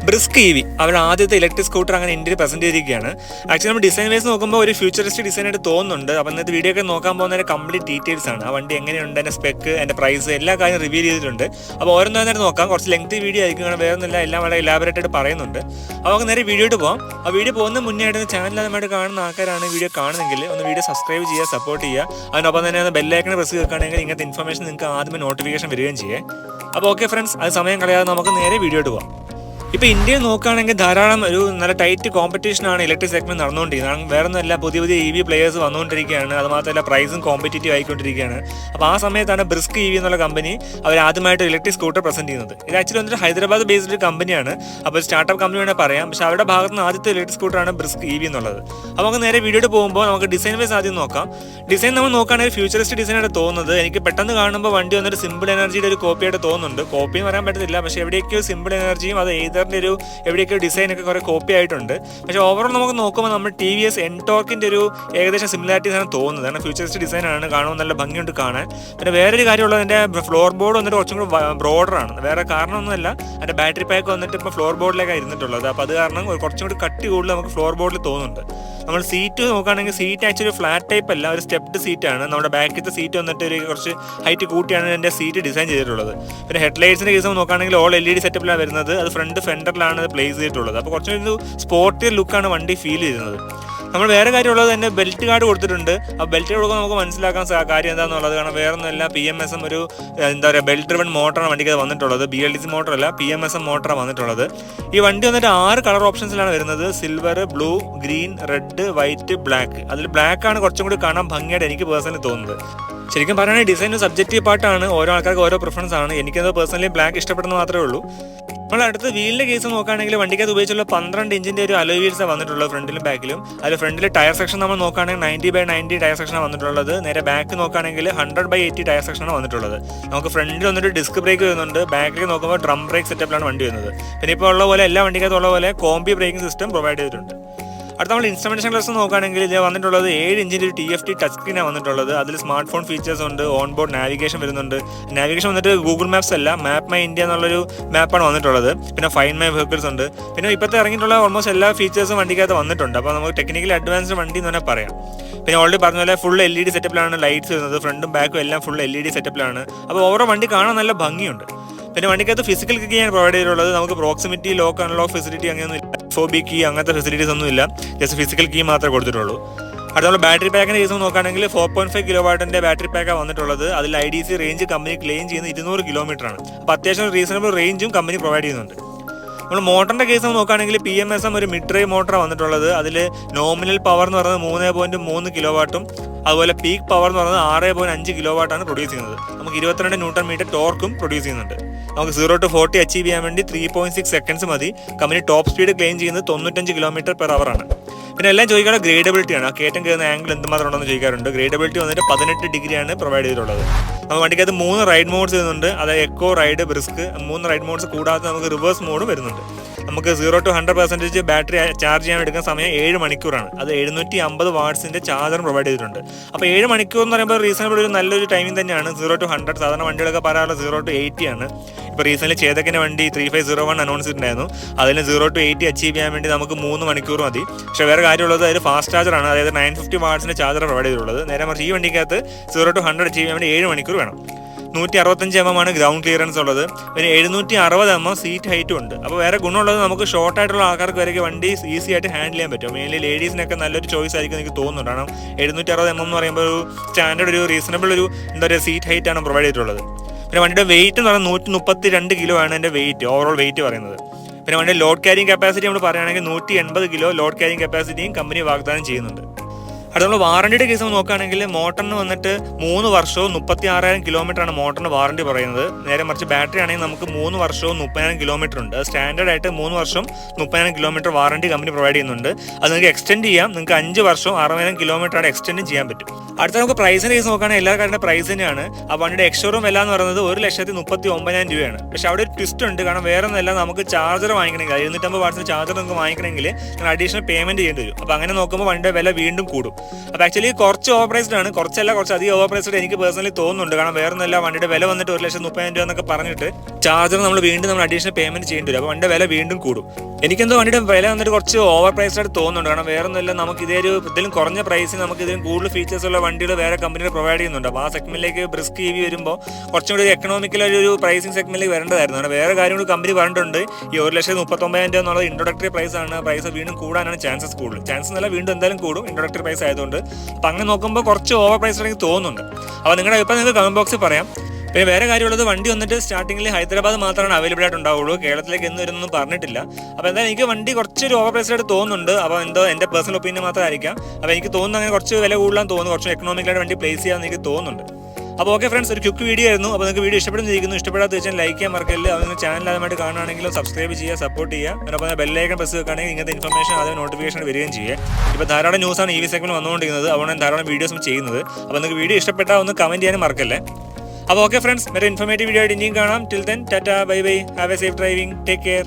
Brisk EV അവരുടെ ആദ്യത്തെ electric scooter അങ്ങനെ ഇന്ത്യയിൽ പ്രസന്റ് ചെയ്തിരിക്കുകയാണ്. ആക്ച്വലി നമ്മൾ ഡിസൈൻ വൈസ് നോക്കുമ്പോൾ ഒരു ഫ്യൂച്ചറിസ്റ്റിക് ഡിസൈൻ ആയിട്ട് തോന്നുന്നുണ്ട്. അപ്പോൾ ഇന്നത്തെ വീഡിയോ ഒക്കെ നോക്കാൻ പോകുന്ന കംപ്ലീറ്റ് ഡീറ്റെയിൽസ് ആണ്. ആ വണ്ടി എങ്ങനെയുണ്ട്, അതിന്റെ സ്പെക്ക്, അതിന്റെ പ്രൈസ്, എല്ലാ കാര്യം റിവീൽ ചെയ്തിട്ടുണ്ട്. അപ്പോൾ ഓരോന്നായിട്ട് നോക്കാം. കുറച്ച് ലെങ്തി വീഡിയോ ആയിരിക്കും, കാരണം വേറെ ഒന്നുമില്ല, എല്ലാം വളരെ ഇലാബറേറ്റ് ആയിട്ട് പറയുന്നുണ്ട്. അപ്പോൾ നമുക്ക് നേരെ വീഡിയോയിട്ട് പോകാം. ആ വീഡിയോ പോകുന്ന മുന്നേ ആയിട്ട് ചാനൽ ആദ്യമായിട്ട് കാണുന്ന ആൾക്കാരാണ് വീഡിയോ കാണുന്നെങ്കിൽ ഒന്ന് വീഡിയോ സബ്സ്ക്രൈബ് ചെയ്യുക, സപ്പോർട്ട് ചെയ്യുക. അതിനൊപ്പം തന്നെ ബെല്ലൈക്കൺ പ്രസ് ചെയ്യുകയാണെങ്കിൽ ഇങ്ങനത്തെ ഇൻഫർമേഷൻ നിങ്ങൾക്ക് ആദ്യമേ നോട്ടിഫിക്കേഷൻ വരികയും ചെയ്യേ. അപ്പോൾ ഓക്കെ ഫ്രണ്ട്സ്, അത് സമയം കളയാതെ നമുക്ക് നേരെ വീഡിയോയിട്ട് പോകാം. ഇപ്പോൾ ഇന്ത്യയിൽ നോക്കുകയാണെങ്കിൽ ധാരാളം ഒരു നല്ല ടൈറ്റ് കോമ്പറ്റീഷനാണ് ഇലക്ട്രിക് സെഗ്മെന്റ് നടന്നുകൊണ്ടിരിക്കുന്നത്. വേറെ ഒന്നുമല്ല, പുതിയ പുതിയ EV പ്ലേയേഴ്സ് വന്നുകൊണ്ടിരിക്കുകയാണ്. അതുമാത്രമല്ല പ്രൈസും കോമ്പറ്റീറ്റീവ് ആയിക്കൊണ്ടിരിക്കുകയാണ്. അപ്പോൾ ആ സമയത്താണ് ബ്രിസ്ക് EV എന്നുള്ള കമ്പനി അവർ ആദ്യമായിട്ട് ഇലക്ട്രിക് സ്കൂട്ടർ പ്രസന്റ് ചെയ്യുന്നത്. ഇത് ആക്ച്വലി വന്നിട്ട് ഹൈദരാബാദ് ബേസ്ഡ് ഒരു കമ്പനിയാണ്. അപ്പോൾ സ്റ്റാർട്ടപ്പ് കമ്പനി വേണമെങ്കിൽ പറയാം. പക്ഷേ അവരുടെ ഭാഗത്ത് നിന്ന് ആദ്യത്തെ ഇലക്ട്രിക് സ്കൂട്ടറാണ് ബ്രിസ്ക് EV എന്നുള്ളത്. അപ്പോൾ നമുക്ക് നേരെ വീഡിയോയിട്ട് പോകുമ്പോൾ നമുക്ക് ഡിസൈൻ വൈസ് ആദ്യം നോക്കാം. ഡിസൈൻ നമ്മൾ നോക്കുകയാണെങ്കിൽ ഫ്യൂച്ചറിസ്റ്റ് ഡിസൈനായിട്ട് തോന്നുന്നത്. എനിക്ക് പെട്ടെന്ന് കാണുമ്പോൾ വണ്ടി വന്നിട്ട് സിമ്പിൾ എനർജിയുടെ ഒരു കോപ്പിയായിട്ട് തോന്നുന്നുണ്ട്. കോപ്പി എന്ന് പറയാൻ പറ്റത്തില്ല, പക്ഷേ എവിടെയൊക്കെയോ സിമ്പിൾ എനർജിയും അത് ഒരു എവിടെയൊക്കെ ഡിസൈനൊക്കെ കുറേ കോപ്പി ആയിട്ടുണ്ട്. പക്ഷേ ഓവറോൾ നമുക്ക് നോക്കുമ്പോൾ നമ്മൾ TVS എൻടോർക്കിൻ്റെ ഒരു ഏകദേശം സിമിലാരിറ്റീസ് ആണ് തോന്നുന്നത്. കാരണം ഫ്യൂച്ചറിസ്റ്റ് ഡിസൈനാണ്, കാണുമ്പോൾ നല്ല ഭംഗിയുണ്ട് കാണാൻ. പിന്നെ വേറൊരു കാര്യമുള്ളത്, അതിൻ്റെ ഫ്ലോർ ബോർഡ് വന്നിട്ട് കുറച്ചും കൂടി ബ്രോഡറാണ്. വേറെ കാരണമൊന്നുമല്ല, അതിൻ്റെ ബാറ്ററി പാക്ക് വന്നിട്ട് ഇപ്പോൾ ഫ്ലോർ ബോർഡിലേക്കാണ് ഇരുന്നിട്ടുള്ളത്. അപ്പോൾ അത് കാരണം കുറച്ചും കൂടി കട്ടി കൂടുതൽ നമുക്ക് ഫ്ലോർ ബോർഡിൽ തോന്നുന്നുണ്ട്. നമ്മൾ സീറ്റ് നോക്കുകയാണെങ്കിൽ സീറ്റ് ആക്ച്വലി ഫ്ലാറ്റ് ടൈപ്പ് അല്ല, ഒരു സ്റ്റെപ്ഡ് സീറ്റാണ്. നമ്മുടെ ബാക്കിലത്തെ സീറ്റ് വന്നിട്ട് ഒരു കുറച്ച് ഹൈറ്റ് കൂട്ടിയാണ് എൻ്റെ സീറ്റ് ഡിസൈൻ ചെയ്തിട്ടുള്ളത്. പിന്നെ ഹെഡ്ലൈറ്റ്സിൻ്റെ കേസ് നോക്കുകയാണെങ്കിൽ ഓൾ LED സെറ്റപ്പിലാണ് വരുന്നത്. അത് ഫ്രണ്ട് ഫെൻഡറിലാണ് പ്ലേസ് ചെയ്തിട്ടുള്ളത്. അപ്പോൾ കുറച്ചൊരു സ്പോർട്ടി ലുക്കാണ് വണ്ടി ഫീൽ ചെയ്യുന്നത്. നമ്മൾ വേറെ കാര്യമുള്ളത് തന്നെ ബെൽറ്റ് ഗാർഡ് കൊടുത്തിട്ടുണ്ട്. ആ ബെൽറ്റ് കൊടുക്കുമ്പോൾ നമുക്ക് മനസ്സിലാക്കാൻ കാര്യം എന്താണെന്നുള്ളത്. കാരണം വേറെ ഒന്നുമല്ല, PMSM ഒരു ബെൽറ്റ് ഡ്രിവൺ മോട്ടറാണ് വണ്ടിക്ക് വന്നിട്ടുള്ളത്. BLDC മോട്ടറല്ല, PMSM മോട്ടറാണ് വന്നിട്ടുള്ളത്. ഈ വണ്ടി വന്നിട്ട് 6 കളർ ഓപ്ഷൻസിലാണ് വരുന്നത്. Silver, blue, green, red, white, black. അതിൽ ബ്ലാക്ക് ആണ് കുറച്ചും കൂടി കാണാൻ ഭംഗിയായിട്ട് എനിക്ക് പേഴ്സണലി തോന്നുന്നത്. ശരിക്കും പറയുകയാണെങ്കിൽ ഡിസൈൻ ഒരു സബ്ജക്റ്റീവ് പാർട്ടാണ്. ഓരോ ആൾക്കാർക്ക് ഓരോ പ്രിഫറൻസ് ആണ്. എനിക്കത് പേഴ്സണലി ബ്ലാക്ക് ഇഷ്ടപ്പെടുന്നത് മാത്രമേ ഉള്ളൂ. നമ്മൾ അടുത്ത് വീലിൻ്റെ കേസ് നോക്കുകയാണെങ്കിൽ വണ്ടിക്കകത്ത് ഉപയോഗിച്ചുള്ള 12 ഇഞ്ചിൻ്റെ ഒരു അലോയ് വീൽസാണ് വന്നിട്ടുള്ളത് ഫ്രണ്ടിലും ബാക്കിലും. അതിൽ ഫ്രണ്ടിൽ ടയർ സെക്ഷൻ നമ്മൾ നോക്കുകയാണെങ്കിൽ 90/90 ടയർ സെക്ഷനാണ് വന്നിട്ടുള്ളത്. നേരെ ബാക്ക് നോക്കുകയാണെങ്കിൽ 100/80 ടയർ സെക്ഷനാണ് വന്നിട്ടുള്ളത്. നമുക്ക് ഫ്രണ്ടിൽ വന്നിട്ട് ഡിസ്ക് ബ്രേക്ക് വരുന്നുണ്ട്. ബാക്കിൽ നോക്കുമ്പോൾ ഡ്രം ബ്രേക്ക് സെറ്റപ്പിലാണ് വണ്ടി വരുന്നത്. പിന്നെ ഇപ്പോൾ ഉള്ള പോലെ എല്ലാ വണ്ടിക്കകത്തുള്ള പോലെ കോംബി ബ്രേക്കിംഗ് സിസ്റ്റം പ്രൊവൈഡ് ചെയ്തിട്ടുണ്ട്. അടുത്ത നമ്മൾ ഇൻസ്ട്രുമെന്റേഷൻ ക്ലാസ് നോക്കുകയാണെങ്കിൽ ഇത് വന്നിട്ടുള്ളത് 7 ഇഞ്ചിൻ്റെ ഒരു TFT ടച്ച് സ്ക്രീനാണ് വന്നിട്ടുള്ളത്. അതിൽ സ്മാർട്ട് ഫോൺ ഫീച്ചേഴ്സ് ഉണ്ട്, ഓൺ ബോർഡ് നാവിഗേഷൻ വരുന്നുണ്ട്. നാവിഗേഷൻ വന്നിട്ട് ഗൂഗിൾ മാപ്സ് അല്ല, മാപ്പ് മൈ ഇന്ത്യ എന്നുള്ളൊരു മാപ്പാണ് വന്നിട്ടുള്ളത്. പിന്നെ ഫൈൻഡ് മൈ വെഹിക്കിൾസ് ഉണ്ട്. പിന്നെ ഇപ്പോഴത്തെ ഇറങ്ങിയിട്ടുള്ള ഓൾമോസ്റ്റ് എല്ലാ ഫീച്ചേഴ്സും വണ്ടിക്കകത്ത് വന്നിട്ടുണ്ട്. അപ്പോൾ നമുക്ക് ടെക്നിക്കലി അഡ്വാൻസ്ഡ് വണ്ടി എന്ന് തന്നെ പറയാം. പിന്നെ ഓൾറെഡി പറഞ്ഞ പോലെ ഫുൾ LED സെറ്റപ്പിലാണ് ലൈറ്റ്സ് വരുന്നത്. ഫ്രണ്ടും ബാക്കും എല്ലാം ഫുൾ LED സെറ്റപ്പിലാണ്. അപ്പോൾ ഓവറോ വണ്ടി കാണാൻ നല്ല ഭംഗിയുണ്ട്. പിന്നെ വണ്ടിക്കകത്ത് ഫിസിക്കൽ കീയാണ് പ്രൊവൈഡ് ചെയ്തിട്ടുള്ളത്. നമുക്ക് പ്രോക്സിമിറ്റി, ലോക്ക്, അൺലോക്ക് ഫെസിലിറ്റി അങ്ങനെയൊന്നും ഇല്ല. FOB കീ അങ്ങനത്തെ ഫെസിലിറ്റീസ് ഒന്നും ഇല്ല. ജസ്റ്റ് ഫിസിക്കൽ കീ മാത്രമേ കൊടുത്തിട്ടുള്ളൂ. അടുത്ത നമ്മൾ ബാറ്ററി പാക്കിൻ്റെ കേസ് നോക്കുകയാണെങ്കിൽ 4.5 കിലോവാട്ടിൻ്റെ ബാറ്ററി പാക്കാണ് വന്നിട്ടുള്ളത്. അതിൽ IDC റേഞ്ച് കമ്പനി ക്ലെയിം ചെയ്യുന്നത് 200 കിലോമീറ്ററാണ്. അപ്പോൾ അത്യാവശ്യം റീസണബിൾ റേഞ്ചും കമ്പനി പ്രൊവൈഡ് ചെയ്യുന്നുണ്ട്. നമ്മൾ മോട്ടറിൻ്റെ കേസ് നോക്കുകയാണെങ്കിൽ PMSM ഒരു മിഡ് ഡ്രൈവ് മോട്ടറാണ് വന്നിട്ടുള്ളത്. അതിൽ നോമിനൽ പവർ എന്ന് പറയുന്നത് 3.3 കിലോവാട്ടും അതുപോലെ പീക്ക് പവർ എന്ന് പറയുന്നത് 6.5 കിലോവാട്ടാണ് പ്രൊഡ്യൂസ് ചെയ്യുന്നത്. നമുക്ക് 22 ന്യൂട്ടൺ മീറ്റർ ടോർക്കും പ്രൊഡ്യൂസ് ചെയ്യുന്നുണ്ട്. നമുക്ക് 0 to 40 അച്ചീവ് ചെയ്യാൻ വേണ്ടി 3.6 സെക്കൻഡ്സ് മതി. കമ്പനി ടോപ്പ് സ്പീഡ് ക്ലെയിം ചെയ്യുന്നത് 95 km/h ആണ്. പിന്നെ എല്ലാം ചോദിക്കാനുള്ള ഗ്രേഡബിലിറ്റിയാണ്. ആ കയറ്റം കയറുന്ന ആംഗിൾ എന്തുമാത്രം ഉണ്ടെന്ന് ചോദിക്കാറുണ്ട്. ഗ്രേഡബിലിറ്റി വന്നിട്ട് 18 ഡിഗ്രിയാണ് പ്രൊവൈഡ് ചെയ്തിട്ടുള്ളത്. നമുക്ക് വണ്ടിക്കകത്ത് 3 റൈഡ് മോഡ്സ് വരുന്നുണ്ട്. അതായത് eco, ride, brisk. 3 ride modes കൂടാതെ നമുക്ക് റിവേഴ്സ് മോഡും വരുന്നുണ്ട്. നമുക്ക് 0 to 100% ബാറ്ററി ചാർജ് ചെയ്യാൻ എടുക്കുന്ന സമയം 7 മണിക്കൂറാണ്. അത് 750 വാട്ട്സിൻ്റെ ചാർജറും പ്രൊവൈഡ് ചെയ്തിട്ടുണ്ട്. അപ്പോൾ 7 മണിക്കൂർ എന്ന് പറയുമ്പോൾ റീസണബിൾ ഒരു നല്ലൊരു ടൈമിംഗ് തന്നെയാണ്. 0 to 100 സാധാരണ വണ്ടികളൊക്കെ പറയാനുള്ള 0 to 80 ആണ്. ഇപ്പോൾ റീസെൻ്റ്ലി ചേതക്കിൻ്റെ വണ്ടി 3501 അനൗൺസ് ചെയ്തിട്ടുണ്ടായിരുന്നു. അതിന് 0 to 80 അച്ചീവ് ചെയ്യാൻ വേണ്ടി നമുക്ക് 3 മണിക്കൂർ മതി. പക്ഷേ വേറെ കാര്യമുള്ളത് അതിൽ ഫാസ്റ്റ് ചാർജറാണ്. അതായത് 950 വാട്ട്സിൻ്റെ ചാർജർ പ്രൊവൈഡ് ചെയ്തിട്ടുള്ളത്. നേരെ മറിച്ച് ഈ വണ്ടിക്കകത്ത് 0 to 100 അച്ചീവ് ചെയ്യാൻ വേണ്ടി 7 മണിക്കൂർ വേണം. 165 mm ആണ് ഗ്രൗണ്ട് ക്ലിയറൻസ് ഉള്ളത്. പിന്നെ 760 mm സീറ്റ് ഹൈറ്റും ഉണ്ട്. അപ്പോൾ വേറെ ഗുണമുള്ളത് നമുക്ക് ഷോർട്ടായിട്ടുള്ള ആൾക്കാർക്ക് വരെയൊക്കെ വണ്ടി ഈസി ആയിട്ട് ഹാൻഡിൽ ചെയ്യാൻ പറ്റും. മെയിൻലി ലേഡീസിനൊക്കെ നല്ലൊരു ചോയ്സ് ആയിരിക്കും എനിക്ക് തോന്നുന്നുണ്ട്. കാരണം 760 mm എന്ന് പറയുമ്പോൾ ഒരു സ്റ്റാൻഡേർഡ് ഒരു റീസണബിൾ ഒരു സീറ്റ് ഹൈറ്റ് ആണ് പ്രൊവൈഡ് ചെയ്തിട്ടുള്ളത്. പിന്നെ വണ്ടിയുടെ വെയിറ്റ് എന്ന് പറയുന്നത് 132 കിലോ ആണ് എൻ്റെ വെയിറ്റ്, ഓവറോൾ വെയിറ്റ് പറയുന്നത്. പിന്നെ വണ്ടിയുടെ ലോഡ് ക്യാരിങ് കപ്പാസിറ്റി നമ്മൾ പറയുകയാണെങ്കിൽ 180 കിലോ ലോഡ് ക്യാരിങ് കപ്പാസിറ്റിയും കമ്പനി വാഗ്ദാനം ചെയ്യുന്നുണ്ട്. അടുത്ത നമ്മൾ വാറണ്ടിയുടെ കേസ് നോക്കുകയാണെങ്കിൽ മോട്ടറിന് വന്നിട്ട് 3 വർഷവും 36,000 കിലോമീറ്ററാണ് മോട്ടറിന് വാറണ്ടി പറയുന്നത്. നേരെ മറിച്ച് ബാറ്ററി ആണെങ്കിൽ നമുക്ക് 3 വർഷവും 30,000 കിലോമീറ്റർ ഉണ്ട്. സ്റ്റാൻഡേർഡ് ആയിട്ട് 3 വർഷം 30,000 കിലോമീറ്റർ വാറണ്ടി കമ്പനി പ്രൊവൈഡ് ചെയ്യുന്നുണ്ട്. അത് നിങ്ങൾക്ക് എക്സ്റ്റെൻഡ് ചെയ്യാം. നിങ്ങൾക്ക് 5 വർഷം 60,000 കിലോമീറ്റർ ആണ് എക്സ്റ്റെൻഡ് ചെയ്യാൻ പറ്റും. അടുത്ത നമുക്ക് പ്രൈസിൻ്റെ കേസ് നോക്കുകയാണെങ്കിൽ എല്ലാ കാര്യം പ്രൈസ് തന്നെയാണ്. ആ വണ്ടിയുടെ എക്സ്ഷോറൂം വില എന്ന് പറയുന്നത് 1,39,000 രൂപയാണ്. പക്ഷേ അവിടെ ഒരു ട്വിസ്റ്റ് ഉണ്ട്. കാരണം വേറെ ഒന്നല്ല, നമുക്ക് ചാർജർ വാങ്ങിക്കണമെങ്കിൽ 750 വാട്ട്സിൻ്റെ ചാർജർ നിങ്ങൾക്ക് വാങ്ങിക്കണമെങ്കിൽ നിങ്ങൾ അഡീഷണൽ പേയ്മെൻറ്റ് ചെയ്യേണ്ടി വരും. അപ്പോൾ അങ്ങനെ നോക്കുമ്പോൾ വണ്ടിയുടെ വില വീണ്ടും കൂടും. അപ്പോൾ ആക്ച്വലി കുറച്ച് ഓവർ പ്രൈസ്ഡ് ആണ്, കുറച്ചല്ല കുറച്ചധികം ഓവർ പ്രൈസ്ഡ് എനിക്ക് പേഴ്സണലി തോന്നുന്നുണ്ട്. കാരണം വേറെ ഒന്നുമല്ല, വണ്ടിയുടെ വില വന്നിട്ട് 1,30,000 രൂപ എന്നൊക്കെ പറഞ്ഞിട്ട് ചാർജർ നമ്മൾ വീണ്ടും അഡീഷണൽ പേയ്മെന്റ് ചെയ്യേണ്ടി വരും. അപ്പോൾ വണ്ടിയുടെ വില വീണ്ടും കൂടും. എനിക്കെന്തോ വണ്ടിയുടെ വില വന്നിട്ട് കുറച്ച് ഓവർ പ്രൈസ്ഡ് ആയിട്ട് തോന്നുന്നുണ്ട്. കാരണം വേറെ ഒന്നുമില്ല, നമുക്ക് ഇതേ ഒരു ഇതിലും കുറഞ്ഞ പ്രൈസിൽ നമുക്ക് ഇതിലും കൂടുതൽ ഫീച്ചേഴ്സ് ഉള്ള വണ്ടികൾ വേറെ കമ്പനികൾ പ്രൊവൈഡ് ചെയ്യുന്നുണ്ട്. അപ്പോൾ ആ സെഗ്മെന്റിലേക്ക് ബ്രിസ്ക് EV വരുമ്പോൾ കുറച്ചും കൂടി എക്കണോമിക്കൽ ഒരു പ്രൈസിംഗ് സെഗ്മെന്റിലേക്ക് വരേണ്ടതായിരുന്നു. കാരണം വേറെ കാര്യം കൂടി കമ്പനി പറഞ്ഞിട്ടുണ്ട്, ഈ 1,39,000 രൂപ എന്നുള്ളത് ഇൻട്രോഡക്ടറി പ്രൈസ് ആണ്. പ്രൈസ് വീണ്ടും കൂടാനാണ് ചാൻസസ് കൂടുതൽ. ചാൻസ് എന്നല്ല, വീണ്ടും എന്തായാലും കൂടും ഇൻട്രോഡക്ടറി പ്രൈസ് ആയതുകൊണ്ട്. അപ്പോൾ അങ്ങനെ നോക്കുമ്പോൾ കുറച്ച് ഓവർ പ്രൈസ് എനിക്ക് തോന്നുന്നുണ്ട്. അപ്പോൾ നിങ്ങളുടെ അഭിപ്രായം നിങ്ങൾക്ക് കമന്റ് ബോക്സിൽ പറയാം. പിന്നെ വേറെ കാര്യമുള്ളത്, വണ്ടി വന്നിട്ട് സ്റ്റാർട്ടിങ്ങിൽ ഹൈദരാബാദ് മാത്രമാണ് അവൈലബിൾ ആയിട്ട് ഉണ്ടാവുള്ളൂ, കേരളത്തിലേക്ക് എന്ന് വരുന്നൊന്നും പറഞ്ഞിട്ടില്ല. അപ്പോൾ എന്തായാലും എനിക്ക് വണ്ടി കുറച്ചൊരു ഓവർ പ്രൈസ് ആയിട്ട് തോന്നുന്നുണ്ട്. അപ്പോൾ എന്തോ എൻ്റെ പേഴ്സണൽ ഒപ്പീനിയൻ മാത്രമായിരിക്കാം. അപ്പോൾ എനിക്ക് തോന്നുന്നു അങ്ങനെ കുറച്ച് വില കൂടുതലാന്ന് തോന്നുന്നു, കുറച്ച് എക്കണോമിക്കലായിട്ട് വണ്ടി പ്ലേസ് ചെയ്യാമെന്ന് എനിക്ക് തോന്നുന്നുണ്ട്. അപ്പോൾ ഓക്കെ ഫ്രണ്ട്സ്, ഒരു ക്വിക്ക് വീഡിയോ ആയിരുന്നു. അപ്പോൾ നിങ്ങൾക്ക് വീഡിയോ ഇഷ്ടപ്പെടുന്നിരിക്കുന്നു. ഇഷ്ടപ്പെടാത്ത തീർച്ചയായും ലൈക്ക് ചെയ്യാൻ മറക്കല്ല. അത് നിങ്ങൾ ചാനൽ ആദ്യമായിട്ട് കാണുകയാണെങ്കിലും സബ്സ്ക്രൈബ് ചെയ്യുക, സപ്പോർട്ട് ചെയ്യുക. അപ്പോൾ ബെല്ലൈക്കൺ പ്രസ് വെക്കുകയാണെങ്കിൽ ഇങ്ങനത്തെ ഇൻഫർമേഷൻ ആദ്യം നോട്ടിഫിക്കേഷൻ വരികയും ചെയ്യുക. ഇപ്പോൾ ധാരാളം ന്യൂസാണ് EV സെഗ്മെന്റ് വന്നുകൊണ്ടിരിക്കുന്നത്, അതുകൊണ്ട് ഞാൻ ധാരാളം വീഡിയോസും ചെയ്യുന്നത്. അപ്പോൾ നിങ്ങൾക്ക് വീഡിയോ ഇഷ്ടപ്പെട്ടാൽ ഒന്ന് കമന്റ് ചെയ്യാനും മറക്കല്ലേ. അപ്പോൾ ഓക്കെ ഫ്രണ്ട്സ്, മറ്റൊരു ഇൻഫോർമേറ്റീവ് വീഡിയോ ആയിട്ട് ഇനിയും കാണാം. Till then Tata, bye bye, have A safe driving, take care.